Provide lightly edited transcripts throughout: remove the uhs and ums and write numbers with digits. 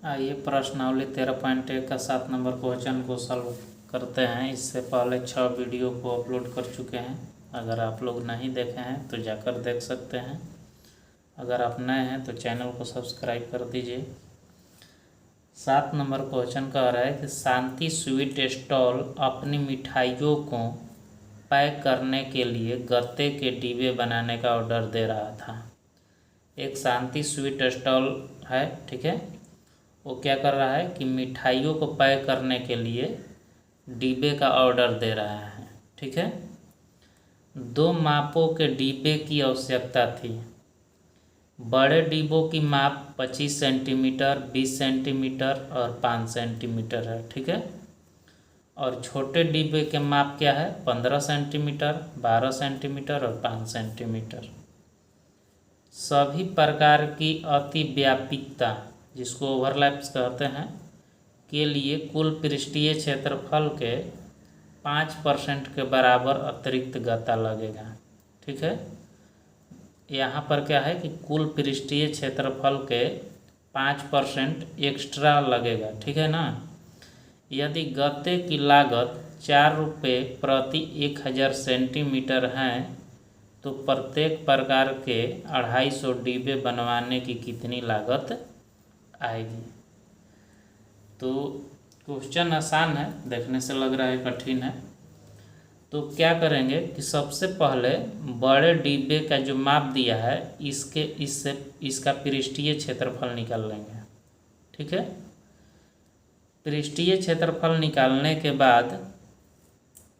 आइए प्रश्नावली 13.1 का 7 नंबर क्वेश्चन को सॉल्व करते हैं। इससे पहले 6 वीडियो को अपलोड कर चुके हैं। अगर आप लोग नहीं देखे हैं तो जाकर देख सकते हैं। अगर आप नए हैं तो चैनल को सब्सक्राइब कर दीजिए। 7 नंबर क्वेश्चन कह रहा है कि शांति स्वीट स्टॉल अपनी मिठाइयों को पैक करने के लिए गत्ते के डिब्बे बनाने का ऑर्डर दे रहा था। एक शांति स्वीट स्टॉल है, ठीक है। वो क्या कर रहा है कि मिठाइयों को पैक करने के लिए डिब्बे का ऑर्डर दे रहा है, ठीक है। 2 मापों के डिब्बे की आवश्यकता थी। बड़े डिब्बों की माप 25 सेंटीमीटर, 20 सेंटीमीटर और 5 सेंटीमीटर है, ठीक है। और छोटे डिब्बे के माप क्या है? 15 सेंटीमीटर, 12 सेंटीमीटर और 5 सेंटीमीटर। सभी प्रकार की अतिव्यापकता, जिसको ओवरलैप्स कहते हैं, के लिए कुल पृष्ठीय क्षेत्रफल के 5% के बराबर अतिरिक्त गत्ता लगेगा, ठीक है। यहाँ पर क्या है कि कुल पृष्ठीय क्षेत्रफल के 5% एक्स्ट्रा लगेगा, ठीक है ना। यदि गत्ते की लागत 4 रुपये प्रति 1000 सेंटीमीटर है तो प्रत्येक प्रकार के 250 डिब्बे बनवाने की कितनी लागत आएगी। तो क्वेश्चन आसान है, देखने से लग रहा है कठिन है। तो क्या करेंगे कि सबसे पहले बड़े डिब्बे का जो माप दिया है इसका पृष्ठीय क्षेत्रफल निकाल लेंगे, ठीक है। पृष्ठीय क्षेत्रफल निकालने के बाद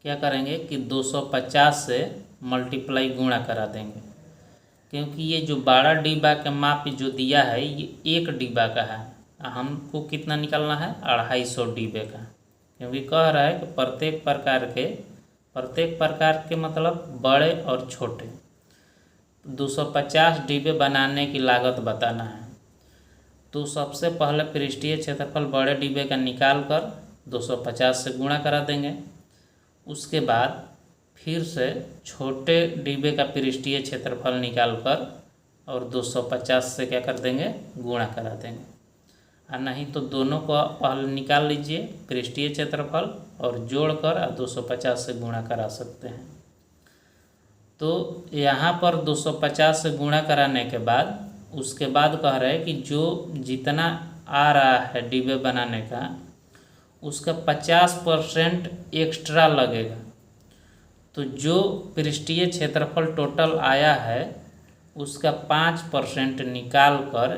क्या करेंगे कि 250 से मल्टीप्लाई गुणा करा देंगे, क्योंकि ये जो बड़ा डिब्बा का माप जो दिया है ये एक डिब्बा का है। हमको कितना निकालना है? 250 डिब्बे का, क्योंकि कह रहा है कि प्रत्येक प्रकार के मतलब बड़े और छोटे 250 डिब्बे बनाने की लागत बताना है। तो सबसे पहले पृष्ठीय क्षेत्रफल बड़े डिब्बे का निकाल कर 250 से गुणा करा देंगे। उसके बाद फिर से छोटे डिब्बे का पृष्ठीय क्षेत्रफल निकाल कर और 250 से क्या कर देंगे? गुणा करा देंगे। और नहीं तो दोनों को पहले निकाल लीजिए पृष्ठीय क्षेत्रफल और जोड़कर 250 से गुणा करा सकते हैं। तो यहाँ पर 250 से गुणा कराने के बाद उसके बाद कह रहे हैं कि जो जितना आ रहा है डिब्बे बनाने का उसका 50% एक्स्ट्रा लगेगा। तो जो पृष्ठीय क्षेत्रफल टोटल आया है उसका 5% निकाल कर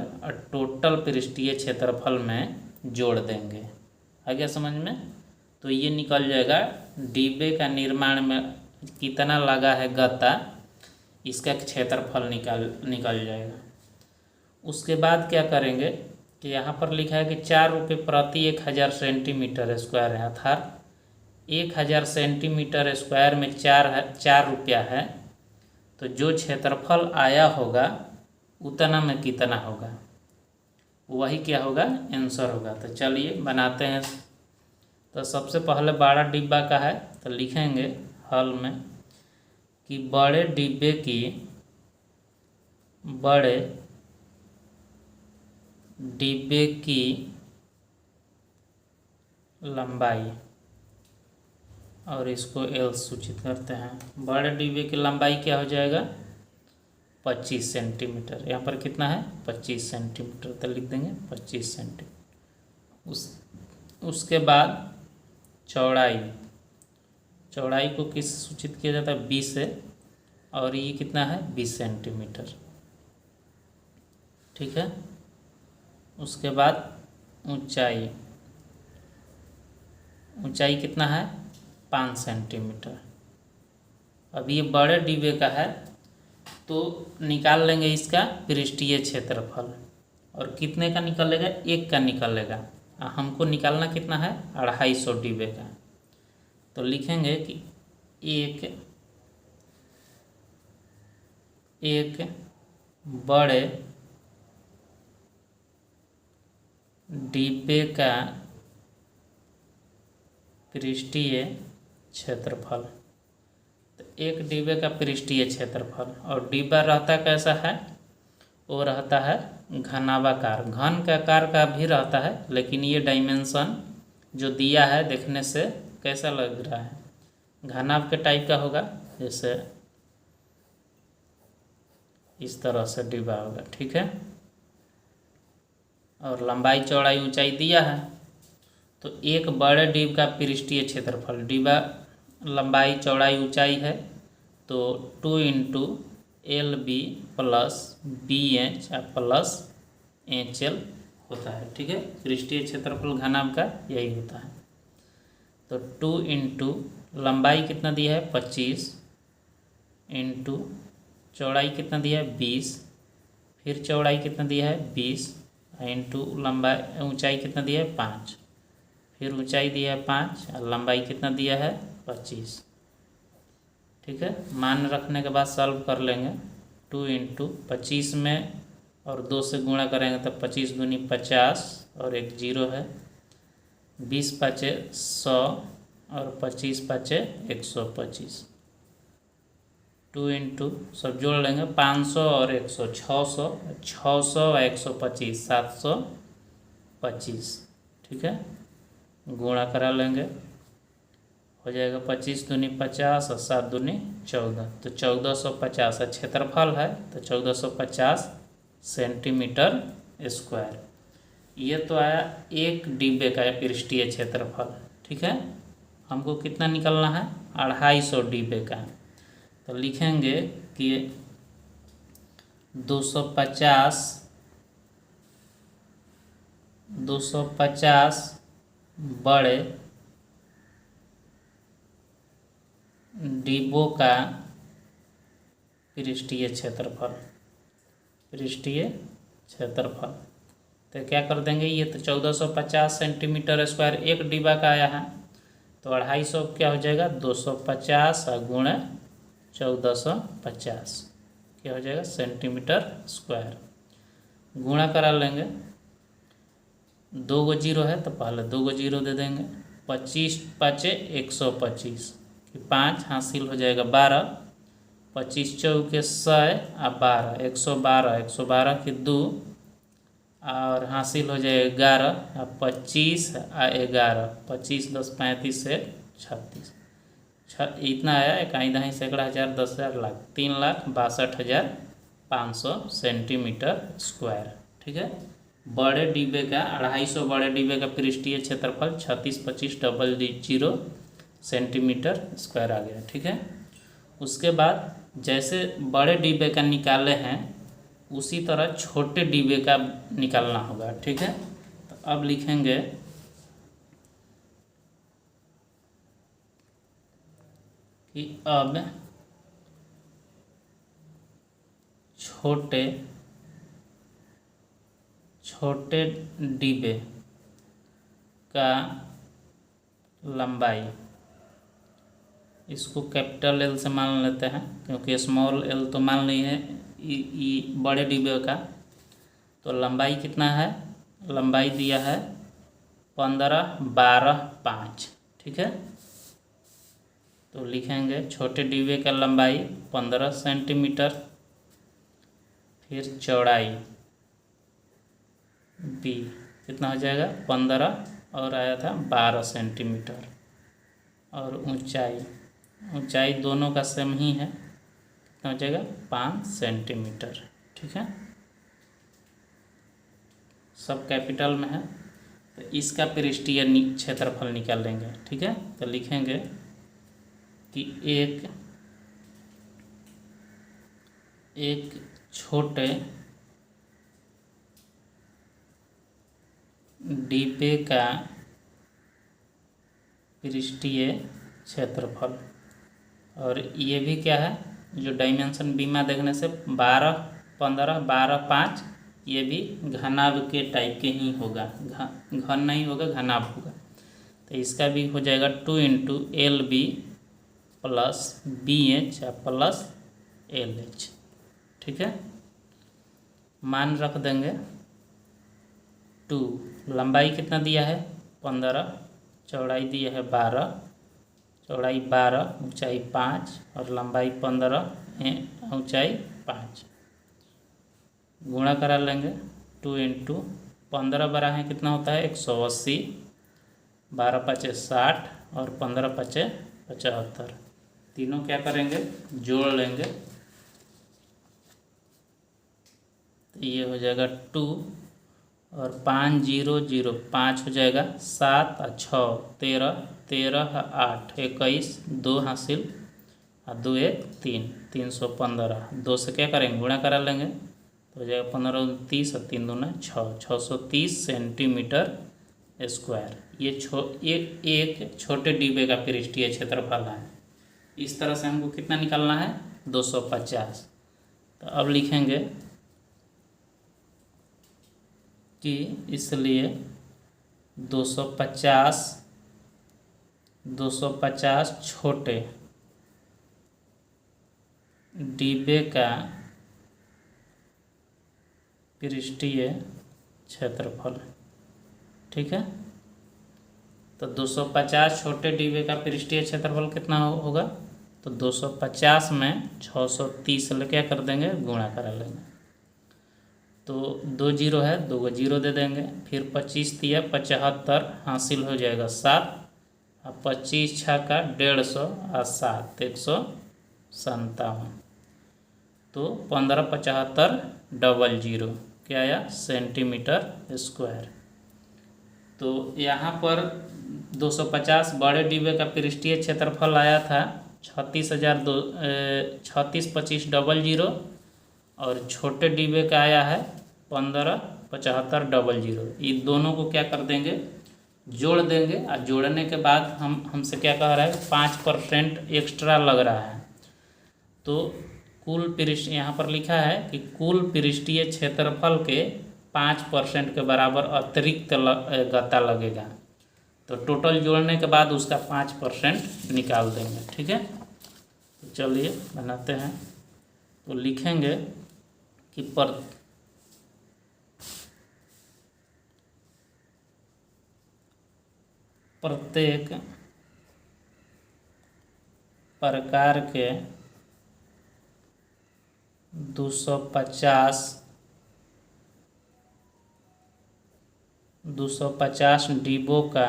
टोटल पृष्ठीय क्षेत्रफल में जोड़ देंगे। आ गया समझ में? तो ये निकल जाएगा डिब्बे का निर्माण में कितना लगा है गत्ता, इसका क्षेत्रफल निकल जाएगा। उसके बाद क्या करेंगे कि यहाँ पर लिखा है कि 4 रुपये प्रति 1000 सेंटीमीटर स्क्वायर है, अर्थात 1000 सेंटीमीटर स्क्वायर में 4 रुपया है। तो जो क्षेत्रफल आया होगा उतना में कितना होगा, वही क्या होगा? आंसर होगा। तो चलिए बनाते हैं। तो सबसे पहले बड़ा डिब्बा का है तो लिखेंगे हल में कि बड़े डिब्बे की लंबाई, और इसको L सूचित करते हैं। बड़े डिब्बे की लंबाई क्या हो जाएगा? 25 सेंटीमीटर। यहाँ पर कितना है? 25 सेंटीमीटर। तो लिख देंगे 25 सेंटीमीटर। उसके बाद चौड़ाई को किस सूचित किया जाता है? 20 से, और ये कितना है? 20 सेंटीमीटर, ठीक है। उसके बाद ऊंचाई कितना है? 5 सेंटीमीटर। अब ये बड़े डिब्बे का है तो निकाल लेंगे इसका पृष्ठीय क्षेत्रफल, और कितने का निकलेगा? 1 का निकलेगा। हमको निकालना कितना है? 250 डिब्बे का। तो लिखेंगे कि एक बड़े डिब्बे का पृष्ठीय क्षेत्रफल। तो एक डिब्बे का पृष्ठीय क्षेत्रफल, और डिब्बा रहता कैसा है? वो रहता है घनाभाकार, घन के आकार का भी रहता है, लेकिन ये डायमेंशन जो दिया है देखने से कैसा लग रहा है, घनाभ के टाइप का होगा, जैसे इस तरह से डिब्बा होगा। ठीक है, और लंबाई चौड़ाई ऊंचाई दिया है। तो एक बड़े डिब्बे का पृष्ठीय क्षेत्रफल, डिब्बा लंबाई चौड़ाई ऊंचाई है तो 2 into LB plus BH plus HL होता है। ठीक है, पृष्ठीय क्षेत्रफल घनाभ का यही होता है। तो 2 इंटू लंबाई कितना दिया है 25 इंटू चौड़ाई कितना दिया है 20, फिर चौड़ाई कितना दिया है 20 इंटू लंबाई ऊंचाई कितना दिया है 5, फिर ऊंचाई दिया है 5 और लंबाई कितना दिया है 25। ठीक है, मान रखने के बाद सॉल्व कर लेंगे। 2 इंटू 25 में और 2 से गुणा करेंगे तो 25 दूनी 50 और एक जीरो है, 20 पाँचे 100 और 25 पाँचे 125। 2 इंटू सब जोड़ लेंगे 500 और 100 600, 600 और 125 725। ठीक है, गुणा करा लेंगे, हो जाएगा 25 दूनी 50 और 7 दूनी 14, तो 1450 है। क्षेत्रफल है तो 1450 सेंटीमीटर स्क्वायर। ये तो आया एक डिब्बे का पृष्ठीय क्षेत्रफल। ठीक है, हमको कितना निकलना है 250 डिब्बे का। तो लिखेंगे कि 250 बड़े डिब्बों का पृष्ठीय क्षेत्रफल, पृष्ठीय क्षेत्रफल। तो क्या कर देंगे, ये तो 1450 सेंटीमीटर स्क्वायर एक डिब्बा का आया है, तो 250 क्या हो जाएगा 250 गुणे 1450 क्या हो जाएगा सेंटीमीटर स्क्वायर। गुणा करा लेंगे, 2 गो जीरो है तो पहले 2 गो जीरो दे देंगे, 25 पाँचे 125 कि 5 हासिल हो जाएगा 12, 25 चौके 100 और 12 112, 112 के 2 और हासिल हो जाएगा 11 और 25 और 11, 25 10 35 से 36, इतना आया। इकाई दहाई सैकड़ा हज़ार 10,000 लाख 3,62,500 सेंटीमीटर स्क्वायर। ठीक है, बड़े डिब्बे का 250 बड़े डिब्बे का पृष्ठीय क्षेत्रफल 362500 सेंटीमीटर स्क्वायर आ गया। ठीक है, उसके बाद जैसे बड़े डिब्बे का निकाले हैं उसी तरह छोटे डिब्बे का निकालना होगा। ठीक है, तो अब लिखेंगे कि अब छोटे डिब्बे का लंबाई, इसको कैपिटल L से मान लेते हैं क्योंकि स्मॉल l तो मान ली है बड़े डिब्बे का। तो लंबाई कितना है, लंबाई दिया है 15 12 5। ठीक है, तो लिखेंगे छोटे डिब्बे का लंबाई 15 सेंटीमीटर, फिर चौड़ाई B कितना हो जाएगा 15 और आया था 12 सेंटीमीटर, और ऊंचाई दोनों का सेम ही है, कितना हो जाएगा 5 सेंटीमीटर। ठीक है, सब कैपिटल में है, तो इसका पृष्ठीय क्षेत्रफल निकाल लेंगे। ठीक है, तो लिखेंगे कि एक छोटे डिब्बे का पृष्ठीय क्षेत्रफल, और ये भी क्या है जो डायमेंशन बीमा देखने से 12 15 12 5, ये भी घनाभ के टाइप के ही होगा, घन नहीं होगा घनाभ होगा। तो इसका भी हो जाएगा 2 into LB plus BH plus LH। ठीक है, मान रख देंगे 2, लंबाई कितना दिया है 15, चौड़ाई दिया है 12, चौड़ाई 12 ऊंचाई 5 और लंबाई 15 ऊंचाई 5। गुणा करा लेंगे, 2 इंटू 15 12 कितना होता है 180, 12 पचे 60 और 15 पचे 75। तीनों क्या करेंगे जोड़ लेंगे तो ये हो जाएगा 2 और 5 0 0 5 हो जाएगा 7 और 6 13 13 8 21 2 हासिल और 2 1 3 315। 2 से क्या करेंगे गुणा करा लेंगे तो हो जाएगा 15 30 और 3 दूना 6 630 सेंटीमीटर स्क्वायर। ये एक छोटे डिब्बे का पृष्ठीय क्षेत्रफल है। इस तरह से हमको कितना निकालना है 250। तो अब लिखेंगे कि इसलिए 250 छोटे डिब्बे का पृष्ठीय क्षेत्रफल। ठीक है, तो 250 छोटे डिब्बे का पृष्ठीय क्षेत्रफल कितना होगा तो 250 में 630 ले क्या कर देंगे गुणा करा लेंगे तो 2 जीरो है 2 को जीरो दे देंगे। फिर 25 दिया 75 हासिल हो जाएगा 7 और 25 छः का 150 और 7 157। तो 15 75 00 क्या आया सेंटीमीटर स्क्वायर। तो यहाँ पर 250 बड़े डिब्बे का पृष्ठीय क्षेत्रफल आया था 36,25,00 और छोटे डिब्बे का आया है 15,75,00। ये दोनों को क्या कर देंगे जोड़ देंगे और जोड़ने के बाद हमसे क्या कह रहा है 5% एक्स्ट्रा लग रहा है। तो कुल पृष्ठ यहाँ पर लिखा है कि कुल पृष्ठीय क्षेत्रफल के 5% के बराबर अतिरिक्त गत्ता लगेगा। तो टोटल जोड़ने के बाद उसका 5% निकाल देंगे। ठीक है, तो चलिए बनाते हैं। तो लिखेंगे कि प्रत्येक प्रकार के 250 डिब्बों का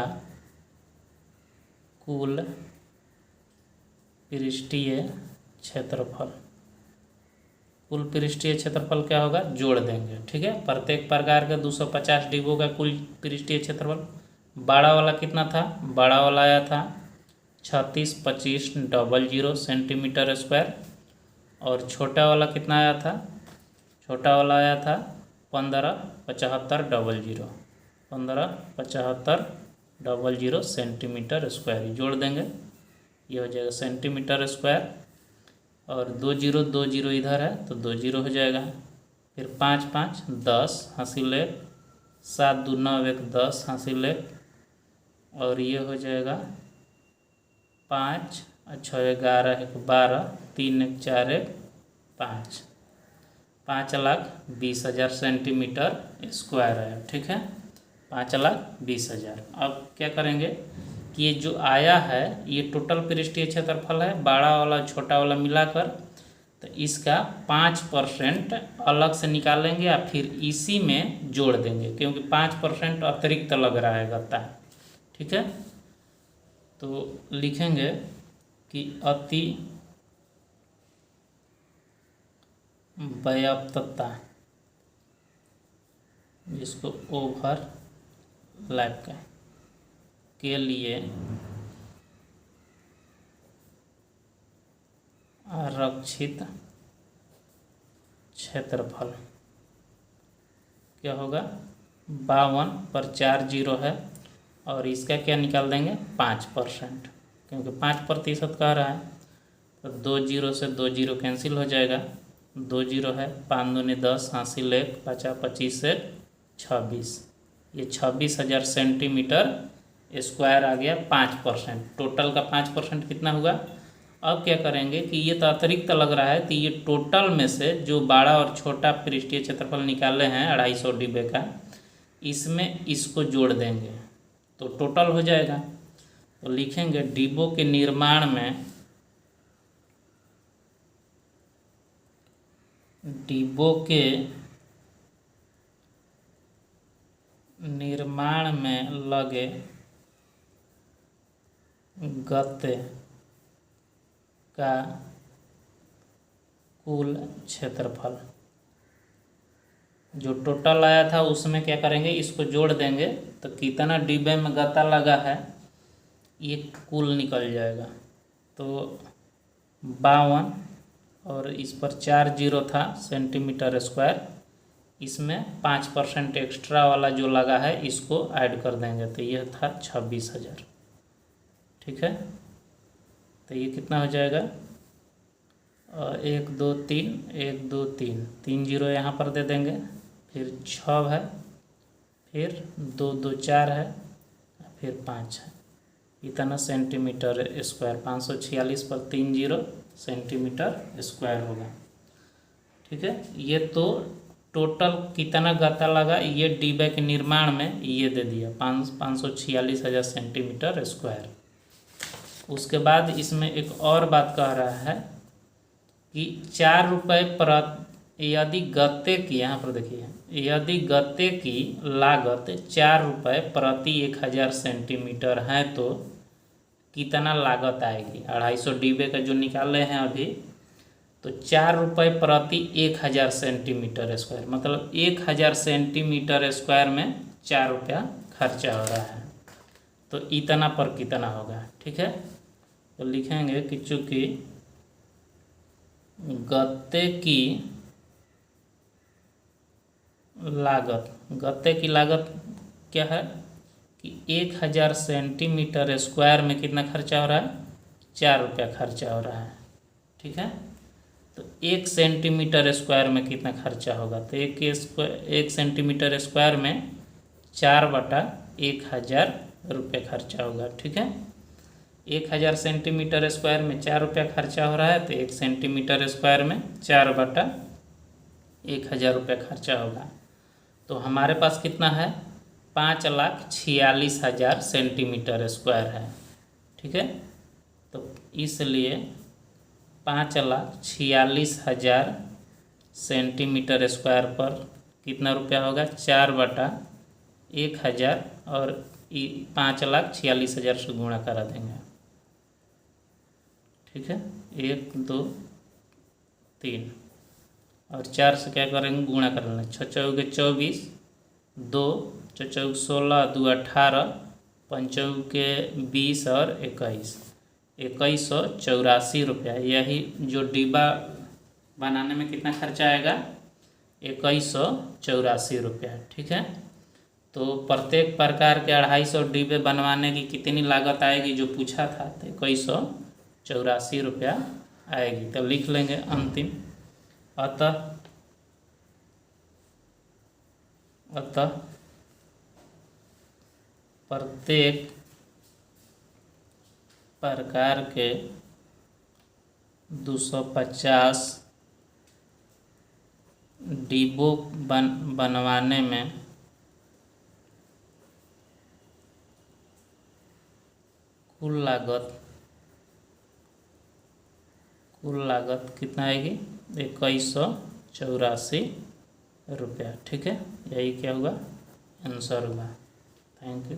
कुल पृष्ठीय क्षेत्रफल। कुल पृष्ठीय क्षेत्रफल क्या होगा जोड़ देंगे। ठीक है, प्रत्येक प्रकार के 250 डिब्बों का कुल पृष्ठीय क्षेत्रफल। बड़ा वाला कितना था बड़ा वाला आया था 36,25,00 सेंटीमीटर स्क्वायर और छोटा वाला कितना आया था छोटा वाला आया था 15,75,00 15,75,00 सेंटीमीटर स्क्वायर। जोड़ देंगे ये हो जाएगा सेंटीमीटर स्क्वायर और 2 0 इधर है तो 2 0 हो जाएगा। फिर 5 5 10 हासिल 1 7 2 9 1 10 हासिल 1 और ये हो जाएगा 5 6 11 1 12 3 1 4 1 5 5,20,000 सेंटीमीटर स्क्वायर है। ठीक है, 5,20,000। अब क्या करेंगे कि ये जो आया है ये टोटल पृष्ठीय क्षेत्रफल है बड़ा वाला छोटा वाला मिलाकर। तो इसका 5% अलग से निकालेंगे या फिर इसी में जोड़ देंगे क्योंकि 5% अतिरिक्त लग रहा है गत्ता। ठीक है, तो लिखेंगे कि अति व्याप्तता जिसको ओवर लैप के लिए आरक्षित क्षेत्रफल क्या होगा 52 पर 4 जीरो है और इसका क्या निकाल देंगे 5% क्योंकि 5% कह रहा है। तो 2 जीरो से 2 जीरो कैंसिल हो जाएगा 2 जीरो है 5 दूनी 10 हासिल 1 50 25 से 26 ये 26,000 सेंटीमीटर स्क्वायर आ गया 5%। टोटल का 5% कितना हुआ। अब क्या करेंगे कि ये तो अतिरिक्त लग रहा है तो ये टोटल में से जो बड़ा और छोटा पृष्ठीय क्षेत्रफल निकाले हैं 250 डिब्बे का इसमें इसको जोड़ देंगे तो टोटल हो जाएगा। तो लिखेंगे डिब्बों के निर्माण में डिब्बों के निर्माण में लगे गत्ते का कुल क्षेत्रफल। जो टोटल आया था उसमें क्या करेंगे, इसको जोड़ देंगे तो कितना डिब्बे में गत्ता लगा है ये कुल निकल जाएगा। तो 52 और इस पर 4 जीरो था सेंटीमीटर स्क्वायर, इसमें 5% एक्स्ट्रा वाला जो लगा है इसको ऐड कर देंगे तो यह था 26,000। ठीक है, तो ये कितना हो जाएगा, 1 2 3 1 2 3 3 जीरो यहाँ पर दे देंगे, फिर 6 है, फिर 2 2 4 है, फिर 5 है, इतना सेंटीमीटर स्क्वायर। 546 पर 3 जीरो सेंटीमीटर स्क्वायर होगा। ठीक है, ये तो टोटल कितना गत्ता लगा ये डिब्बे के निर्माण में ये दे दिया 546,000 सेंटीमीटर स्क्वायर। उसके बाद इसमें एक और बात कह रहा है कि 4 रुपये प्रति, यदि गत्ते की, यहाँ पर देखिए, यदि गत्ते की लागत 4 रुपये प्रति 1000 सेंटीमीटर है तो कितना लागत आएगी। 250 डिब्बे का जो निकाले हैं अभी, तो 4 रुपये प्रति 1000 सेंटीमीटर स्क्वायर, मतलब 1000 सेंटीमीटर स्क्वायर में 4 रुपया खर्चा हो रहा है, तो इतना पर कितना होगा। ठीक है, तो लिखेंगे कि चूँकि गत्ते की लागत क्या है कि 1000 सेंटीमीटर स्क्वायर में कितना खर्चा हो रहा है, 4 रुपया खर्चा हो रहा है। ठीक है, तो 1 सेंटीमीटर स्क्वायर में कितना खर्चा होगा, तो 1 सेंटीमीटर स्क्वायर में 4/1000 रुपये खर्चा होगा। ठीक है, 1000 सेंटीमीटर स्क्वायर में 4 रुपया खर्चा हो रहा है तो 1 सेंटीमीटर स्क्वायर में 4/1000 रुपये खर्चा होगा। तो हमारे पास कितना है, 5,46,000 सेंटीमीटर स्क्वायर है। ठीक है, तो इसलिए 5,46,000 सेंटीमीटर स्क्वायर पर कितना रुपया होगा, 4/1000 और 5,46,000 से गुणा करा देंगे। ठीक है, 1 2 3 और 4 से क्या करेंगे, गुणा कर लेंगे। 6 चौके 24, 2 6 चौके 16, 2 18, 5 चौके 20 और 21,184 रुपया। यही जो डिब्बा बनाने में कितना खर्चा आएगा, 2184 रुपया। ठीक है, तो प्रत्येक प्रकार के 250 डिब्बे बनवाने की कितनी लागत आएगी जो पूछा था, तो 2184 रुपया आएगी। तो लिख लेंगे अंतिम, अतः प्रत्येक प्रकार के 250 डिब्बों बनवाने में कुल लागत कितना आएगी, 2184 रुपया। ठीक है, यही क्या होगा, आंसर होगा। Thank you.